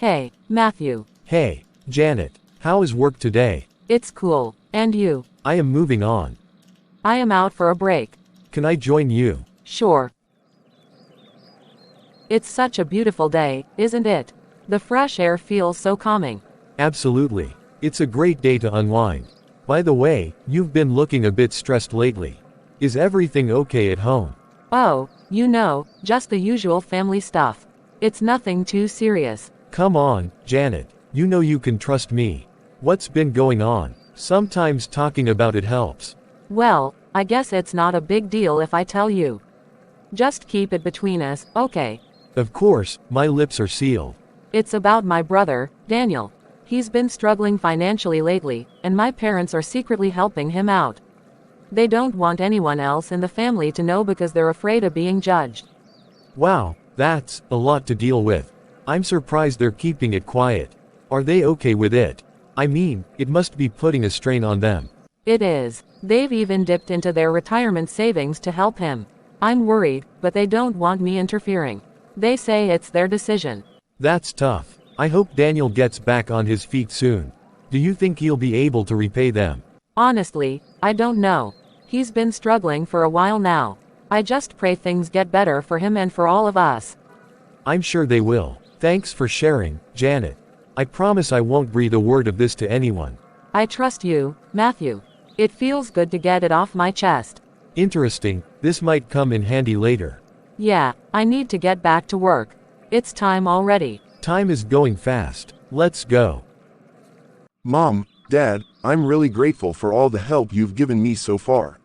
Hey, Matthew. Hey, Janet. How is work today? It's cool. And you? I am moving on. I am out for a break. Can I join you? Sure. It's such a beautiful day, isn't it? The fresh air feels so calming. Absolutely. It's a great day to unwind. By the way, you've been looking a bit stressed lately. Is everything okay at home? Oh, just the usual family stuff. It's nothing too serious. Come on, Janet. You know you can trust me. What's been going on? Sometimes talking about it helps. Well, I guess it's not a big deal if I tell you. Just keep it between us, okay? Of course, my lips are sealed. It's about my brother, Daniel. He's been struggling financially lately, and my parents are secretly helping him out. They don't want anyone else in the family to know because they're afraid of being judged. Wow, that's a lot to deal with. I'm surprised they're keeping it quiet. Are they okay with it? I mean, it must be putting a strain on them. It is. They've even dipped into their retirement savings to help him. I'm worried, but they don't want me interfering. They say it's their decision. That's tough. I hope Daniel gets back on his feet soon. Do you think he'll be able to repay them? Honestly, I don't know. He's been struggling for a while now. I just pray things get better for him and for all of us. I'm sure they will. Thanks for sharing, Janet. I promise I won't breathe a word of this to anyone. I trust you, Matthew. It feels good to get it off my chest. Interesting, this might come in handy later. Yeah, I need to get back to work. It's time already. Time is going fast. Let's go. Mom, Dad, I'm really grateful for all the help you've given me so far.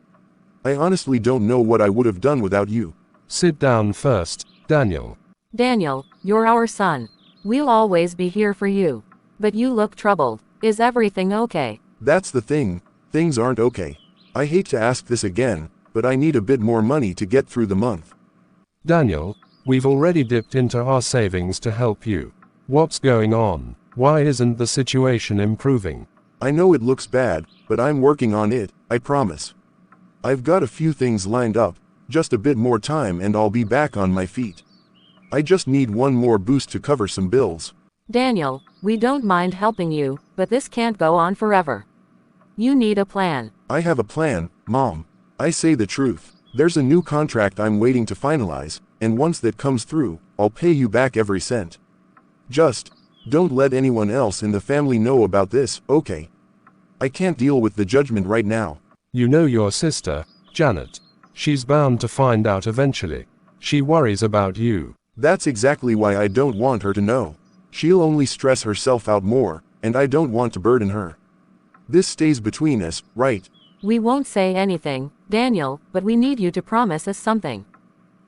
I honestly don't know what I would have done without you. Sit down first, Daniel. Daniel, you're our son. We'll always be here for you. But you look troubled. Is everything okay? That's the thing, things aren't okay. I hate to ask this again, but I need a bit more money to get through the month. Daniel, we've already dipped into our savings to help you. What's going on? Why isn't the situation improving? I know it looks bad, but I'm working on it, I promise. I've got a few things lined up, just a bit more time and I'll be back on my feet. I just need one more boost to cover some bills. Daniel, we don't mind helping you, but this can't go on forever. You need a plan. I have a plan, Mom. I say the truth. There's a new contract I'm waiting to finalize, and once that comes through, I'll pay you back every cent. Just don't let anyone else in the family know about this, okay? I can't deal with the judgment right now. You know your sister, Janet. She's bound to find out eventually. She worries about you. That's exactly why I don't want her to know. She'll only stress herself out more, and I don't want to burden her. This stays between us, right? We won't say anything, Daniel, but we need you to promise us something.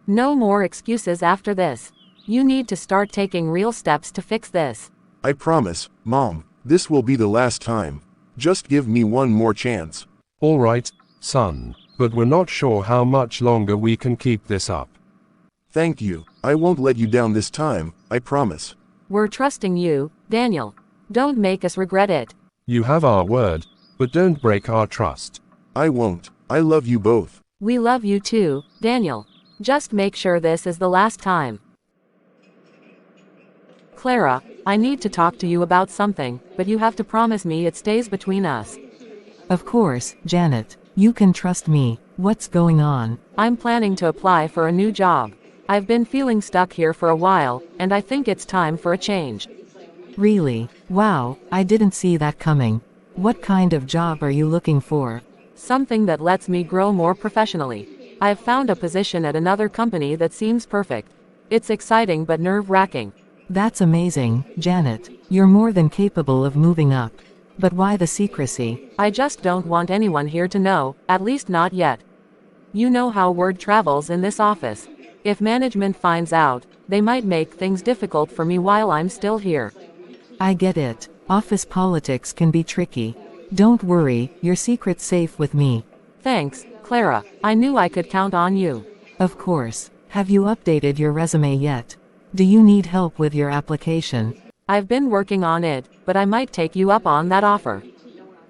No more excuses after this. You need to start taking real steps to fix this. I promise, Mom, this will be the last time. Just give me one more chance. All right, son, but we're not sure how much longer we can keep this up. Thank you. I won't let you down this time, I promise. We're trusting you, Daniel. Don't make us regret it. You have our word, but don't break our trust. I won't. I love you both. We love you too, Daniel. Just make sure this is the last time. Clara, I need to talk to you about something, but you have to promise me it stays between us. Of course, Janet. You can trust me. What's going on? I'm planning to apply for a new job. I've been feeling stuck here for a while, and I think it's time for a change. Really? Wow, I didn't see that coming. What kind of job are you looking for? Something that lets me grow more professionally. I've found a position at another company that seems perfect. It's exciting but nerve-wracking. That's amazing, Janet. You're more than capable of moving up. But why the secrecy? I just don't want anyone here to know, at least not yet. You know how word travels in this office. If management finds out, they might make things difficult for me while I'm still here. I get it. Office politics can be tricky. Don't worry, your secret's safe with me. Thanks, Clara. I knew I could count on you. Of course. Have you updated your resume yet? Do you need help with your application? I've been working on it, but I might take you up on that offer.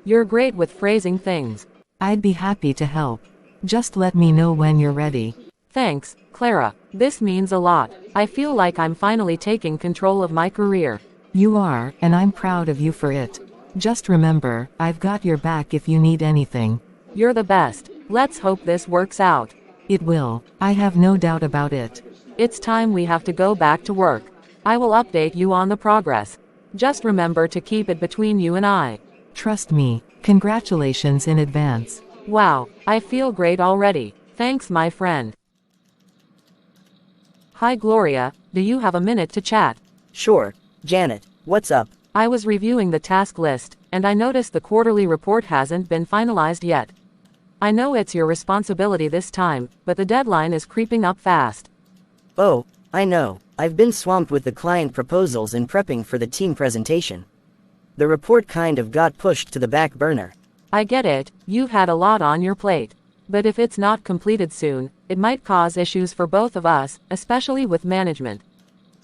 You're great with phrasing things. I'd be happy to help. Just let me know when you're ready. Thanks, Clara. This means a lot. I feel like I'm finally taking control of my career. You are, and I'm proud of you for it. Just remember, I've got your back if you need anything. You're the best. Let's hope this works out. It will. I have no doubt about it. It's time we have to go back to work. I will update you on the progress. Just remember to keep it between you and I. Trust me. Congratulations in advance. Wow, I feel great already. Thanks, my friend. Hi, Gloria. Do you have a minute to chat? Sure. Janet, what's up? I was reviewing the task list, and I noticed the quarterly report hasn't been finalized yet. I know it's your responsibility this time, but the deadline is creeping up fast. Oh, I know. I've been swamped with the client proposals and prepping for the team presentation. The report kind of got pushed to the back burner. I get it, you've had a lot on your plate. But if it's not completed soon, it might cause issues for both of us, especially with management.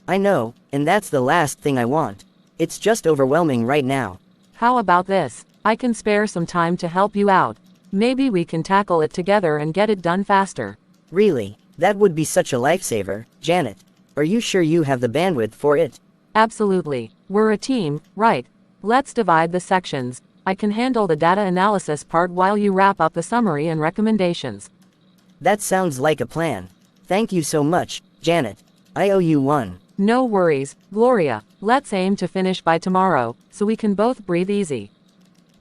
I know, and that's the last thing I want. It's just overwhelming right now. How about this? I can spare some time to help you out. Maybe we can tackle it together and get it done faster. Really, that would be such a lifesaver, Janet. Are you sure you have the bandwidth for it? Absolutely. We're a team, right? Let's divide the sections. I can handle the data analysis part while you wrap up the summary and recommendations. That sounds like a plan. Thank you so much, Janet. I owe you one. No worries, Gloria. Let's aim to finish by tomorrow, so we can both breathe easy.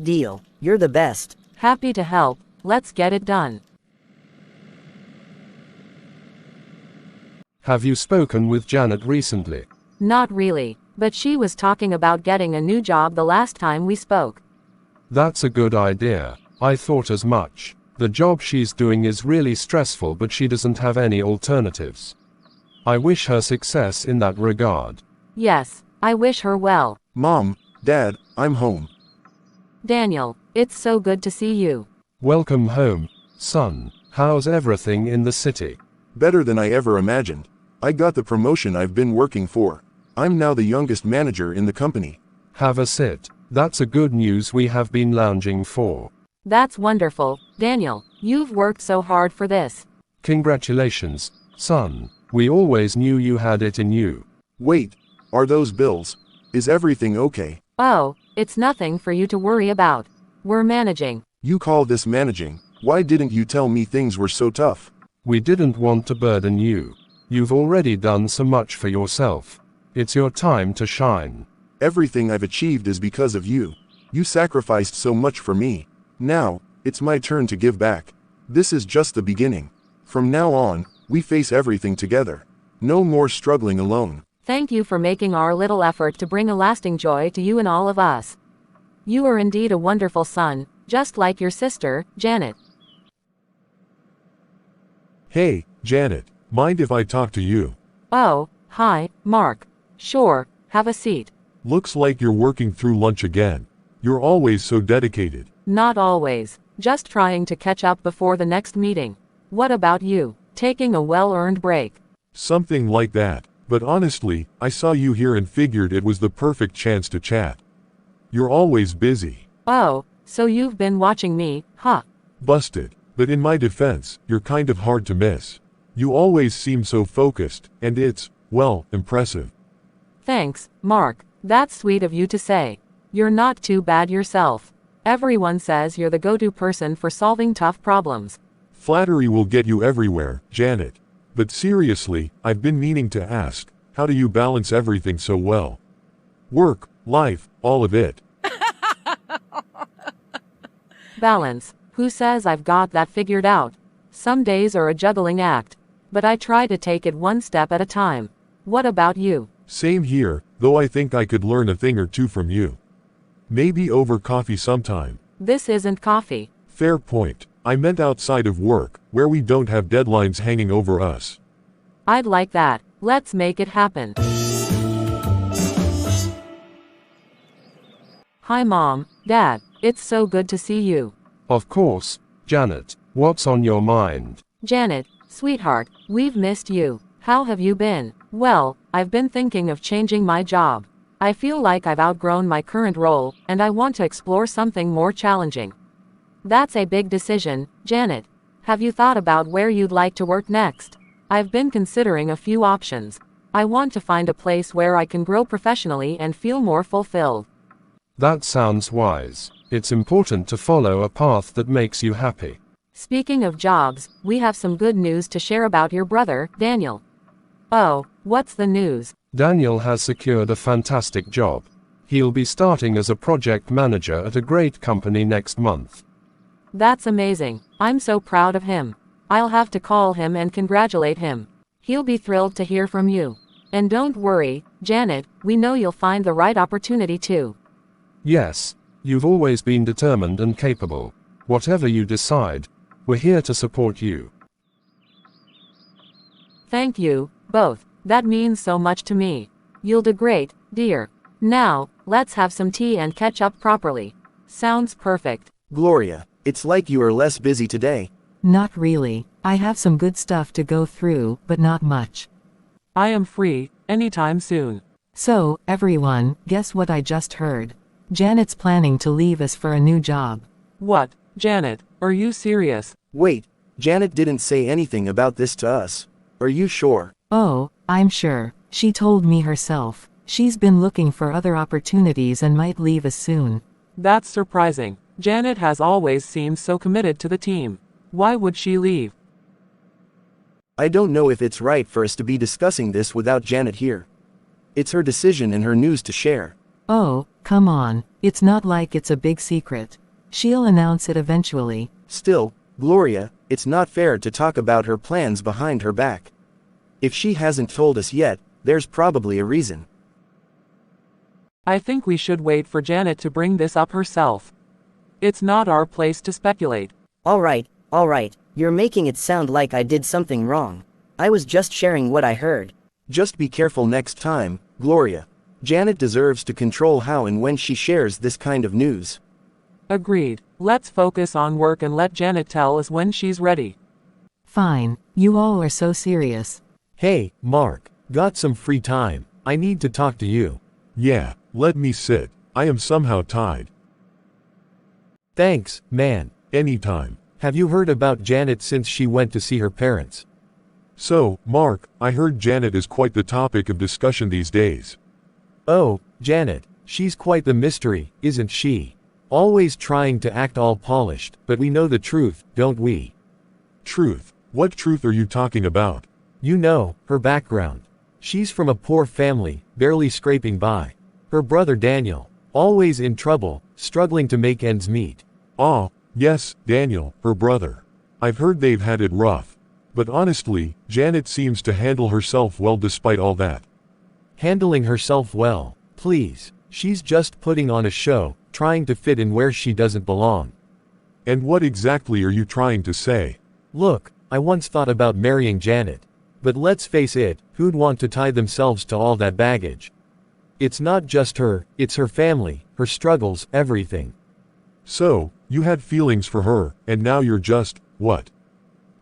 Deal. You're the best. Happy to help. Let's get it done. Have you spoken with Janet recently? Not really, but she was talking about getting a new job the last time we spoke. That's a good idea. I thought as much. The job she's doing is really stressful, but she doesn't have any alternatives. I wish her success in that regard. Yes, I wish her well. Mom, Dad, I'm home. Daniel, it's so good to see you. Welcome home, son. How's everything in the city? Better than I ever imagined. I got the promotion I've been working for. I'm now the youngest manager in the company. Have a sit. That's a good news we have been lounging for. That's wonderful, Daniel. You've worked so hard for this. Congratulations, son. We always knew you had it in you. Wait, are those bills? Is everything okay? Oh, it's nothing for you to worry about. We're managing. You call this managing? Why didn't you tell me things were so tough? We didn't want to burden you. You've already done so much for yourself. It's your time to shine. Everything I've achieved is because of you. You sacrificed so much for me. Now, it's my turn to give back. This is just the beginning. From now on, we face everything together. No more struggling alone. Thank you for making our little effort to bring a lasting joy to you and all of us. You are indeed a wonderful son, just like your sister, Janet. Hey, Janet, mind if I talk to you? Oh, hi, Mark. Sure, have a seat. Looks like you're working through lunch again. You're always so dedicated. Not always. Just trying to catch up before the next meeting. What about you? Taking a well-earned break? Something like that. But honestly, I saw you here and figured it was the perfect chance to chat. You're always busy. Oh, so you've been watching me, huh? Busted. But in my defense, you're kind of hard to miss. You always seem so focused, and it's, well, impressive. Thanks, Mark. That's sweet of you to say. You're not too bad yourself. Everyone says you're the go-to person for solving tough problems. Flattery will get you everywhere, Janet. But seriously, I've been meaning to ask, how do you balance everything so well? Work, life, all of it. Balance. Who says I've got that figured out? Some days are a juggling act. But I try to take it one step at a time. What about you? Same here, though I think I could learn a thing or two from you. Maybe over coffee sometime. This isn't coffee. Fair point. I meant outside of work, where we don't have deadlines hanging over us. I'd like that. Let's make it happen. Hi Mom, Dad, it's so good to see you. Of course, Janet. What's on your mind? Janet, sweetheart, we've missed you. How have you been? Well, I've been thinking of changing my job. I feel like I've outgrown my current role, and I want to explore something more challenging. That's a big decision, Janet. Have you thought about where you'd like to work next? I've been considering a few options. I want to find a place where I can grow professionally and feel more fulfilled. That sounds wise. It's important to follow a path that makes you happy. Speaking of jobs, we have some good news to share about your brother, Daniel. Oh, what's the news? Daniel has secured a fantastic job. He'll be starting as a project manager at a great company next month. That's amazing. I'm so proud of him. I'll have to call him and congratulate him. He'll be thrilled to hear from you. And don't worry, Janet, we know you'll find the right opportunity too. Yes, you've always been determined and capable. Whatever you decide, we're here to support you. Thank you, both. That means so much to me. You'll do great, dear. Now, let's have some tea and catch up properly. Sounds perfect. Gloria, it's like you are less busy today. Not really. I have some good stuff to go through, but not much. I am free, anytime soon. So, everyone, guess what I just heard? Janet's planning to leave us for a new job. What, Janet, are you serious? Wait, Janet didn't say anything about this to us. Are you sure? Oh, I'm sure. She told me herself. She's been looking for other opportunities and might leave us soon. That's surprising. Janet has always seemed so committed to the team. Why would she leave? I don't know if it's right for us to be discussing this without Janet here. It's her decision and her news to share. Oh, come on. It's not like it's a big secret. She'll announce it eventually. Still, Gloria, it's not fair to talk about her plans behind her back. If she hasn't told us yet, there's probably a reason. I think we should wait for Janet to bring this up herself. It's not our place to speculate. All right, you're making it sound like I did something wrong. I was just sharing what I heard. Just be careful next time, Gloria. Janet deserves to control how and when she shares this kind of news. Agreed. Let's focus on work and let Janet tell us when she's ready. Fine. You all are so serious. Hey, Mark, got some free time? I need to talk to you. Yeah, let me sit. I am somehow tied. Thanks, man. Anytime. Have you heard about Janet since she went to see her parents? So, Mark, I heard Janet is quite the topic of discussion these days. Oh, Janet, she's quite the mystery, isn't she? Always trying to act all polished, but we know the truth, don't we? Truth? What truth are you talking about? You know, her background. She's from a poor family, barely scraping by. Her brother Daniel, always in trouble, struggling to make ends meet. Ah, yes, Daniel, her brother. I've heard they've had it rough. But honestly, Janet seems to handle herself well despite all that. Handling herself well, please. She's just putting on a show, trying to fit in where she doesn't belong. And what exactly are you trying to say? Look, I once thought about marrying Janet. But let's face it, who'd want to tie themselves to all that baggage? It's not just her, it's her family, her struggles, everything. So, you had feelings for her, and now you're just, what?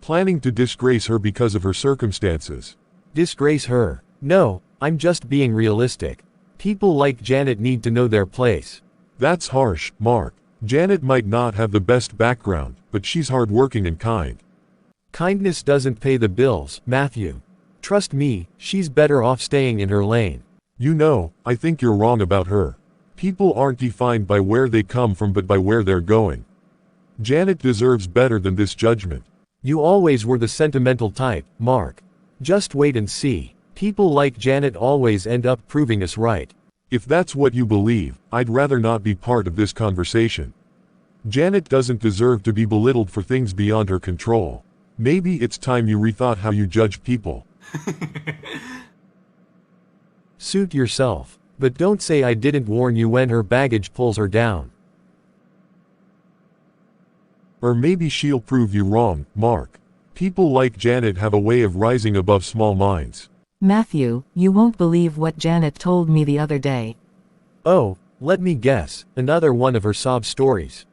Planning to disgrace her because of her circumstances. Disgrace her? No, I'm just being realistic. People like Janet need to know their place. That's harsh, Mark. Janet might not have the best background, but she's hardworking and kind. Kindness doesn't pay the bills, Matthew. Trust me, she's better off staying in her lane. You know, I think you're wrong about her. People aren't defined by where they come from but by where they're going. Janet deserves better than this judgment. You always were the sentimental type, Mark. Just wait and see. People like Janet always end up proving us right. If that's what you believe, I'd rather not be part of this conversation. Janet doesn't deserve to be belittled for things beyond her control. Maybe it's time you rethought how you judge people. Suit yourself. But don't say I didn't warn you when her baggage pulls her down. Or maybe she'll prove you wrong, Mark. People like Janet have a way of rising above small minds. Matthew, you won't believe what Janet told me the other day. Oh, let me guess, another one of her sob stories.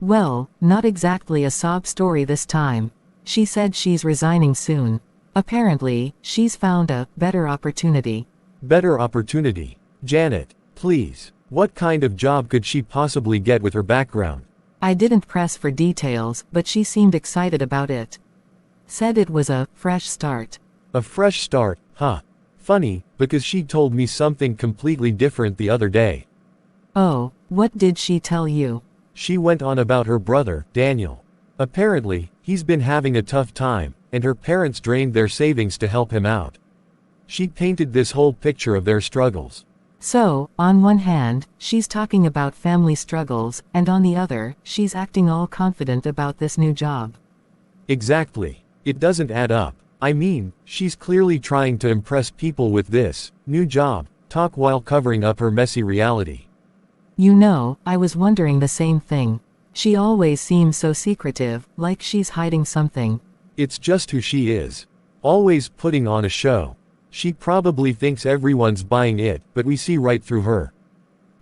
Well, not exactly a sob story this time. She said she's resigning soon. Apparently, she's found a better opportunity. Better opportunity. Janet, please, what kind of job could she possibly get with her background? I didn't press for details, but she seemed excited about it. Said it was a fresh start. A fresh start, huh? Funny, because she told me something completely different the other day. Oh, what did she tell you? She went on about her brother, Daniel. Apparently, he's been having a tough time, and her parents drained their savings to help him out. She painted this whole picture of their struggles. So, on one hand, she's talking about family struggles, and on the other, she's acting all confident about this new job. Exactly. It doesn't add up. I mean, she's clearly trying to impress people with this new job talk while covering up her messy reality. You know, I was wondering the same thing. She always seems so secretive, like she's hiding something. It's just who she is. Always putting on a show. She probably thinks everyone's buying it, but we see right through her.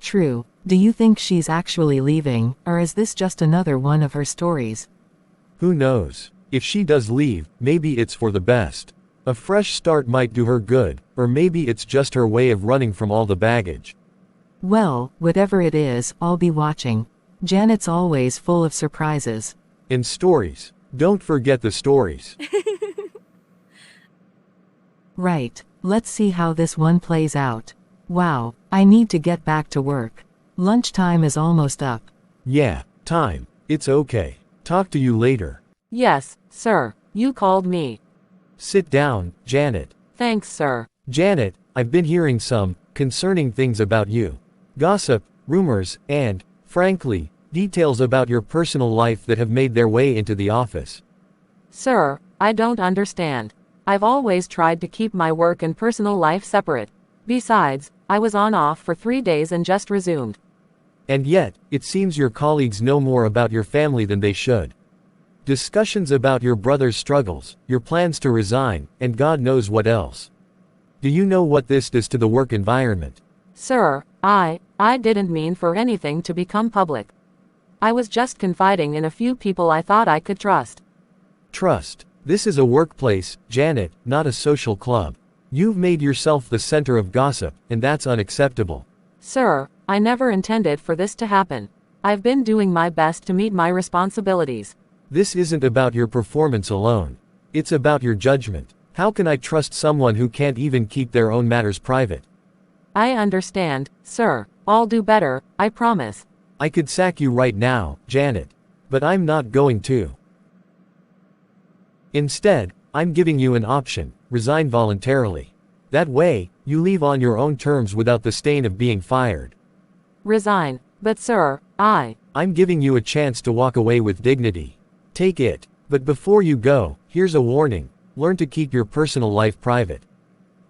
True. Do you think she's actually leaving, or is this just another one of her stories? Who knows? If she does leave, maybe it's for the best. A fresh start might do her good, or maybe it's just her way of running from all the baggage. Well, whatever it is, I'll be watching. Janet's always full of surprises. And stories. Don't forget the stories. Right. Let's see how this one plays out. Wow, I need to get back to work. Lunchtime is almost up. Yeah, time. It's okay. Talk to you later. Yes, sir. You called me. Sit down, Janet. Thanks, sir. Janet, I've been hearing some concerning things about you. Gossip, rumors, and, frankly, details about your personal life that have made their way into the office. Sir, I don't understand. I've always tried to keep my work and personal life separate. Besides, I was on off for 3 days and just resumed. And yet, it seems your colleagues know more about your family than they should. Discussions about your brother's struggles, your plans to resign, and God knows what else. Do you know what this does to the work environment? Sir, I didn't mean for anything to become public. I was just confiding in a few people I thought I could trust. Trust. This is a workplace, Janet, not a social club. You've made yourself the center of gossip, and that's unacceptable. Sir, I never intended for this to happen. I've been doing my best to meet my responsibilities. This isn't about your performance alone. It's about your judgment. How can I trust someone who can't even keep their own matters private? I understand, sir. I'll do better, I promise. I could sack you right now, Janet. But I'm not going to. Instead, I'm giving you an option: resign voluntarily. That way, you leave on your own terms without the stain of being fired. Resign. But sir, I'm giving you a chance to walk away with dignity. Take it. But before you go, here's a warning: learn to keep your personal life private.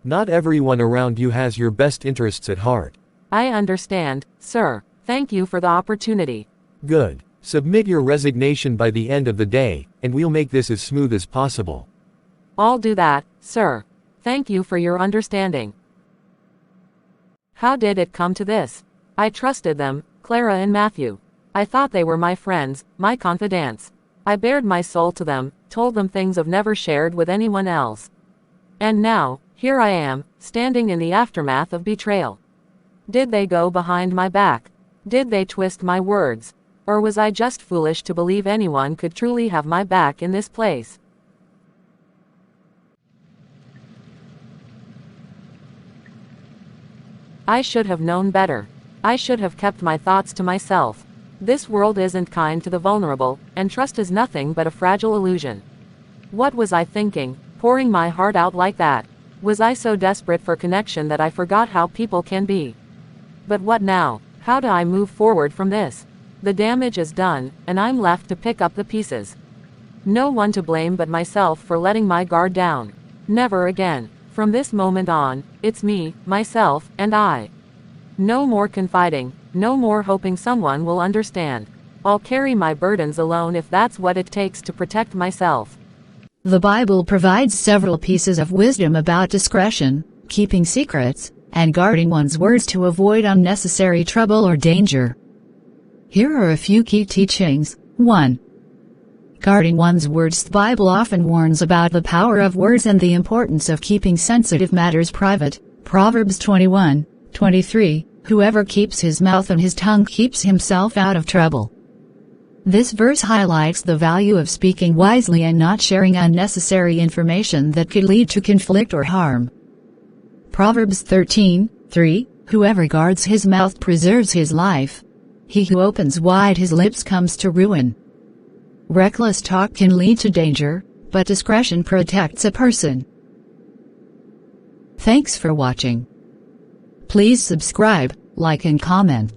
Not everyone around you has your best interests at heart. I understand, sir. Thank you for the opportunity. Good. Submit your resignation by the end of the day, and we'll make this as smooth as possible. I'll do that, sir. Thank you for your understanding. How did it come to this? I trusted them, Clara and Matthew. I thought they were my friends, my confidants. I bared my soul to them, told them things I've never shared with anyone else. And now, here I am, standing in the aftermath of betrayal. Did they go behind my back? Did they twist my words? Or was I just foolish to believe anyone could truly have my back in this place? I should have known better. I should have kept my thoughts to myself. This world isn't kind to the vulnerable, and trust is nothing but a fragile illusion. What was I thinking, pouring my heart out like that? Was I so desperate for connection that I forgot how people can be? But what now? How do I move forward from this? The damage is done, and I'm left to pick up the pieces. No one to blame but myself for letting my guard down. Never again. From this moment on, it's me, myself, and I. No more confiding, no more hoping someone will understand. I'll carry my burdens alone if that's what it takes to protect myself. The Bible provides several pieces of wisdom about discretion, keeping secrets, and guarding one's words to avoid unnecessary trouble or danger. Here are a few key teachings. 1. Guarding one's words. The Bible often warns about the power of words and the importance of keeping sensitive matters private. Proverbs 21:23, whoever keeps his mouth and his tongue keeps himself out of trouble. This verse highlights the value of speaking wisely and not sharing unnecessary information that could lead to conflict or harm. Proverbs 13:3, whoever guards his mouth preserves his life. He who opens wide his lips comes to ruin. Reckless talk can lead to danger, but discretion protects a person. Thanks for watching. Please subscribe, like and comment.